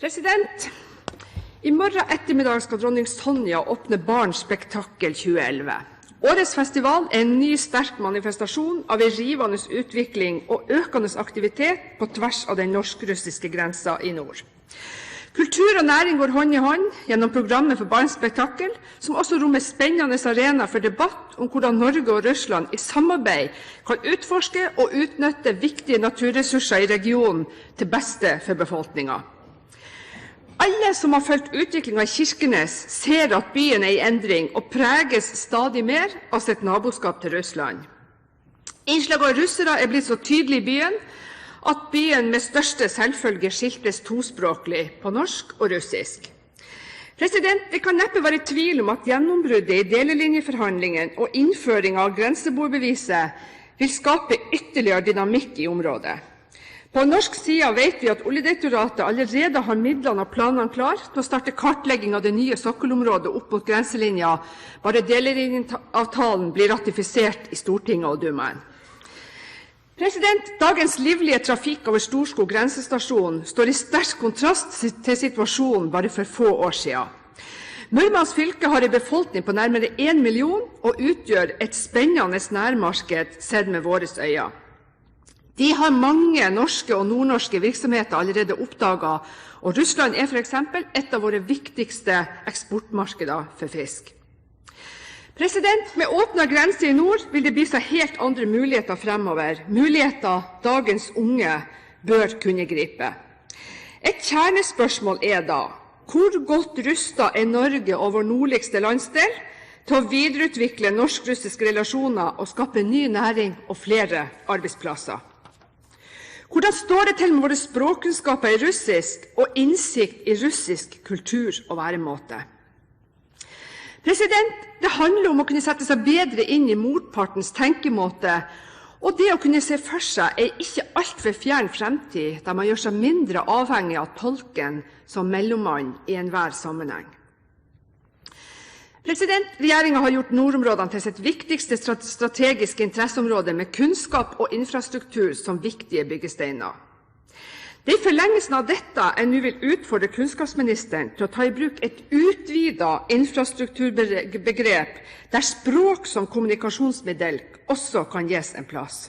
President, i morgen ettermiddag skal dronning Sonja åpne Barns Spektakel 2011. Årets festival er en ny, sterk manifestasjon av en rivende utvikling og økende aktivitet på tvers av den norsk-russiske grensa i nord. Kultur og næring går hånd i hånd gjennom programmet for Barns Spektakel, som også rommer spennende arena for debatt om hvordan Norge og Russland i samarbeid kan utforske og utnytte viktige naturressurser i regionen til beste for befolkningen. Alle som har fulgt utviklingen i Kirkenes, ser at byen er i endring og preges stadig mer av sitt naboskap til Russland. Innslaget av russere er blitt så tydelig i byen at byen med største selvfølge skiltes tospråklig på norsk og russisk. Det kan neppe være tvil om at gjennombruddet i delelinjeforhandlingene og innføring av grenseboerbeviset vil skape ytterligere dynamikk i området. På norsk side vet vi at Oljedirektoratet allerede har midlene og planene klar til å starte kartlegging av det nye sokkelområdet opp mot grenselinja, bare delelinjeavtalen blir ratifisert i Stortinget og Dumaen. Dagens livlige trafikk over Storskog grensestasjon står i sterk kontrast til situasjonen bare for få år siden. Murmansk fylke har en befolkning på nærmere 1 million og utgjør et spennende nærmarked sett med våre øyne. De har mange norske og nordnorske virksomheter allerede oppdaget, og Russland er for eksempel et av våre viktigste eksportmarkeder for fisk. Med åpnet grense i nord vil det by seg helt andre muligheter fremover, muligheter dagens unge bør kunne gripe. Et kjernespørsmål er da, hvor godt rustet er Norge og vår nordligste landsdel til å videreutvikle norsk-russiske relasjoner og skape ny næring og flere arbeidsplasser? Hvordan står det til med våre språkkunnskaper i russisk og innsikt i russisk kultur og væremåte? Det handler om å kunne sette seg bedre inn i motpartens tenkemåte, og det å kunne se for seg er ikke altfor fjern fremtid, der man gjør seg mindre avhengig av tolken som mellommann i enhver sammenheng. Regjeringen har gjort nordområdene til sitt viktigste strategiske interesseområde med kunnskap og infrastruktur som viktige byggesteiner. Det er i forlengelsen av dette jeg nå vil utfordre kunnskapsministeren til å ta i bruk et utvidet infrastrukturbegrep der språk som kommunikasjonsmiddel også kan gis en plass.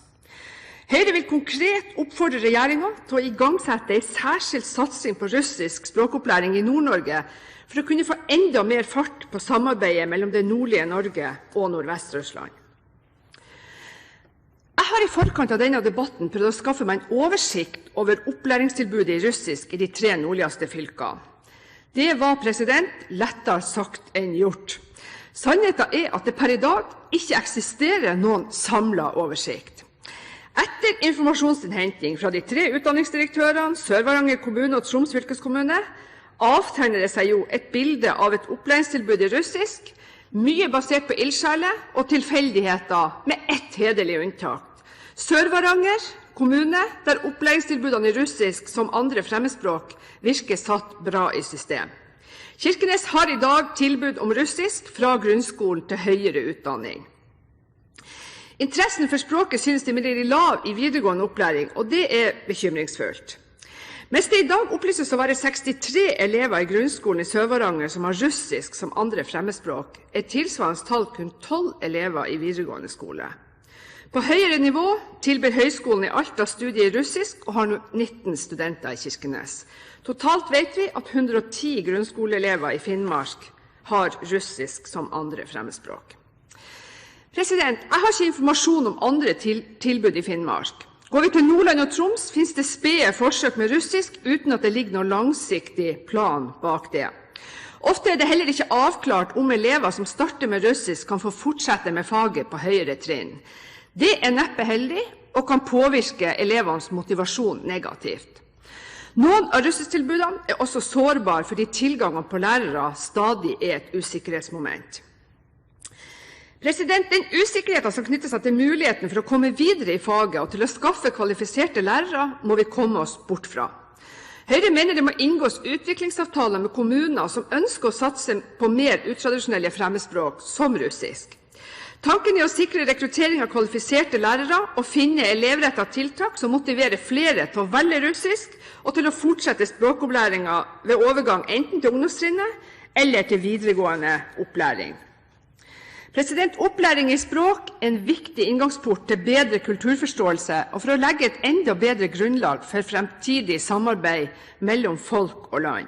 Høyre vil konkret oppfordre regjeringen til å igangsette en særskilt satsing på russisk språkopplæring i Nord-Norge for å kunne få enda mer fart på samarbeidet mellom det nordlige Norge og Nordvest-Russland. Jeg har i forkant av denne debatten prøvd å skaffe meg en oversikt over opplæringstilbudet i russisk i de 3 nordligste fylkene. Det var lettere sagt enn gjort. Sannheten er at det per i dag ikke eksisterer noen samlet oversikt. Etter informasjonsinnhenting fra de 3 utdanningsdirektørene, Sør-Varanger kommune og Troms fylkeskommune, avtegner det seg jo et bilde av et opplæringstilbud i russisk, mye basert på ildsjeler og tilfeldigheter, med ett hederlig unntak. Sør-Varanger kommune, der opplæringstilbudene i russisk som andre fremmedspråk virker satt bra i system. Kirkenes har i dag tilbud om russisk fra grunnskolen til høyere utdanning. Interessen for språket synes imidlertid lav i videregående opplæring, og det er bekymringsfullt. Mens det i dag opplyses å være 63 elever i grunnskolen i Sør-Varanger som har russisk som andre fremmedspråk, er tilsvarende tall kun 12 elever i videregående skole. På høyere nivå tilbyr Høgskolen i Alta studie i russisk og har nå 19 studenter i Kirkenes. Totalt vet vi at 110 grunnskoleelever i Finnmark har russisk som andre fremmedspråk. Jeg har ikke informasjon om andre tilbud i Finnmark. Går vi til Nordland og Troms, finnes det spede forsøk med russisk uten at det ligger noen langsiktig plan bak det. Ofte er det heller ikke avklart om elever som starter med russisk kan få fortsette med faget på høyere trinn. Det er neppe heldig og kan påvirke elevenes motivasjon negativt. Noen av russisktilbudene er også sårbare fordi tilgangen på lærere stadig er et usikkerhetsmoment. Den usikkerheten som knytter seg til muligheten for å komme videre i faget og til å skaffe kvalifiserte lærere, må vi komme oss bort fra. Høyre mener det må inngås utviklingsavtaler med kommuner som ønsker å satse på mer utradisjonelle fremmedspråk, som russisk. Tanken er å sikre rekruttering av kvalifiserte lærere og finne elevrettede tiltak som motiverer flere til å velge russisk og til å fortsette språkopplæringen ved overgang enten til ungdomstrinnet eller til videregående opplæring. Opplæring i språk er en viktig inngangsport til bedre kulturforståelse og for å legge et enda bedre grunnlag for fremtidig samarbeid mellom folk og land.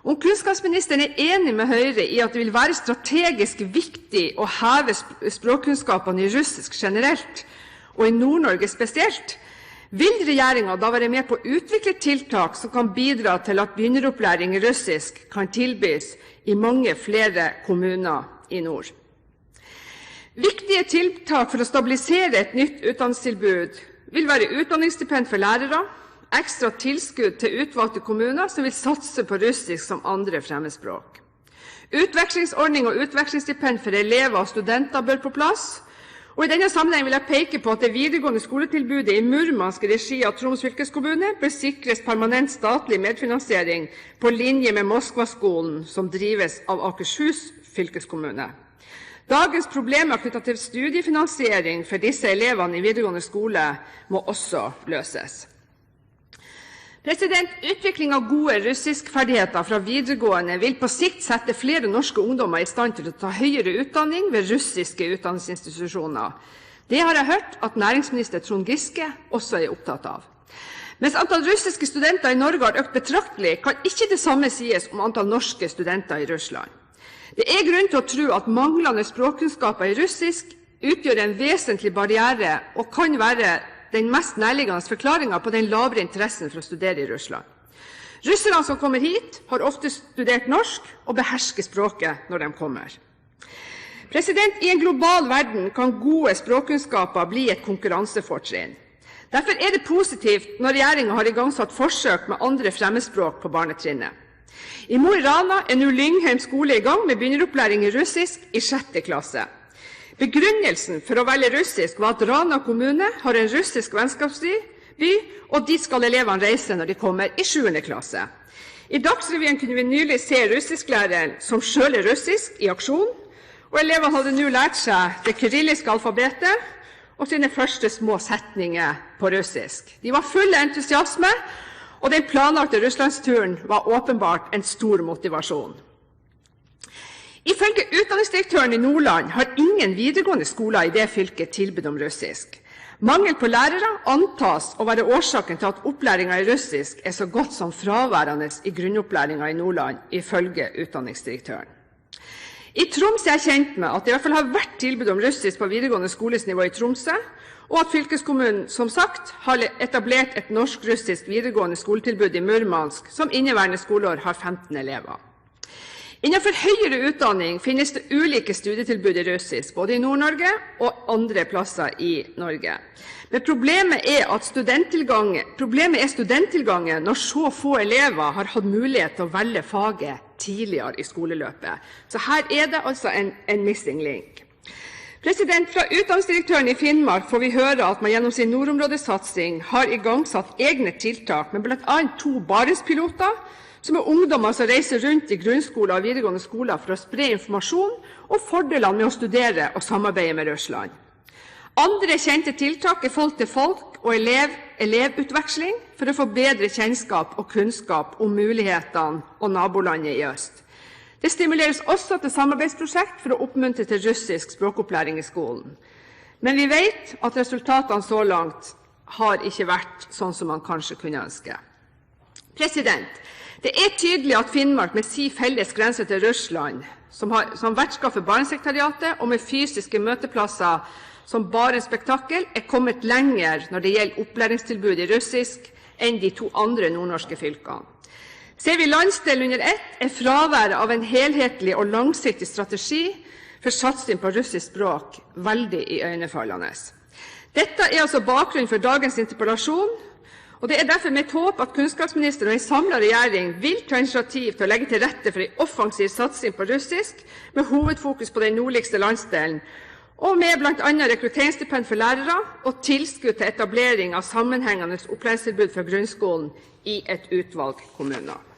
Om kunnskapsministeren er enig med Høyre i at det vil være strategisk viktig å heve språkkunnskapene i russisk generelt, og i Nord-Norge spesielt, vil regjeringen da være med på å utvikle tiltak som kan bidra til at begynneropplæring i russisk kan tilbys i mange flere kommuner i nord. Viktige tiltak for å stabilisere et nytt utdanningstilbud vil være utdanningsstipend for lærere, ekstra tilskudd til utvalgte kommuner som vil satse på russisk som andre fremmedspråk. Utvekslingsordning og utvekslingsstipend for elever og studenter bør på plass, og i denne sammenheng vil jeg peke på at det videregående skoletilbudet i Murmansk regi av Troms fylkeskommune bør sikres permanent statlig medfinansiering på linje med Moskva-skolen som drives av Akershus fylkeskommune. Dagens problemer knyttet til studiefinansiering for disse elevene i videregående skole må også løses. Utvikling av gode russiskferdigheter fra videregående vil på sikt sette flere norske ungdommer i stand til å ta høyere utdanning ved russiske utdanningsinstitusjoner. Det har jeg hørt at næringsminister Trond Giske også er opptatt av. Mens antall russiske studenter i Norge har økt betraktelig, kan ikke det samme sies om antall norske studenter i Russland. Det er grunn til å tro at manglende språkkunnskaper i russisk utgjør en vesentlig barriere og kan være den mest nærliggende forklaringen på den lavere interessen for å studere i Russland. Russerne som kommer hit, har ofte studert norsk og behersker språket når de kommer. I en global verden kan gode språkkunnskaper bli et konkurransefortrinn. Derfor er det positivt når regjeringen har igangsatt forsøk med andre fremmedspråk på barnetrinnet. I Mo i Rana er nå Lyngheim skole i gang med begynneropplæring i russisk i 6. klasse. Begrunnelsen for å velge russisk var at Rana kommune har en russisk vennskapsby, og dit skal elevene reise når de kommer i 7. klasse. I Dagsrevyen kunne vi nylig se russisklæreren som selv er russisk i aksjon, og elevene hadde nå lært seg det kyrilliske alfabetet og sine første små setninger på russisk. De var fulle av entusiasme, og den planlagte russlandsturen var åpenbart en stor motivasjon. Ifølge utdanningsdirektøren i Nordland har ingen videregående skoler i det fylket tilbud om russisk. Mangel på lærere antas å være årsaken til at opplæringen i russisk er så godt som fraværende i grunnopplæringen i Nordland, ifølge utdanningsdirektøren. I Troms er jeg kjent med at det i hvert fall har vært tilbud om russisk på videregående skolesnivå i Tromsø, og at fylkeskommunen, som sagt, har etablert et norsk-russisk videregående skoletilbud i Murmansk, som inneværende skoleår har 15 elever. Innenfor høyere utdanning finnes det ulike studietilbud i russisk, både i Nord-Norge og andre plasser i Norge. Men problemet er studenttilgangen når så få elever har hatt mulighet til å velge faget tidligere i skoleløpet. Så her er det altså en missing link. Fra utdanningsdirektøren i Finnmark får vi høre at man gjennom sin nordområdesatsing har igangsatt egne tiltak, med bl.a. 2 Barents-piloter, som er ungdommer som reiser rundt i grunnskoler og videregående skoler for å spre informasjon og fordelene med å studere og samarbeide med Russland. Andre kjente tiltak er folk-til-folk og elevutveksling for å få bedre kjennskap og kunnskap om mulighetene og nabolandet i øst. Det stimuleres også til samarbeidsprosjekt for å oppmuntre til russisk språkopplæring i skolen. Men vi vet at resultatene så langt har ikke vært sånn som man kanskje kunne ønske. Det er tydelig at Finnmark med sin felles grense til Russland, som vertskap for Barentssekretariatet og med fysiske møteplasser som Barents Spektakel, er kommet lenger når det gjelder opplæringstilbud i russisk enn de 2 andre nordnorske fylkene. Ser vi landsdelen under ett, er fraværet av en helhetlig og langsiktig strategi for satsing på russisk språk veldig iøynefallende. Dette er altså bakgrunnen for dagens interpellasjon, og det er derfor mitt håp at kunnskapsministeren og en samlet regjering vil ta initiativ til å legge til rette for en offensiv satsing på russisk, med hovedfokus på den nordligste landsdelen, og med bl.a. rekrutteringsstipend for lærere og tilskudd til etablering av sammenhengende opplæringstilbud fra grunnskolen i et utvalg kommuner.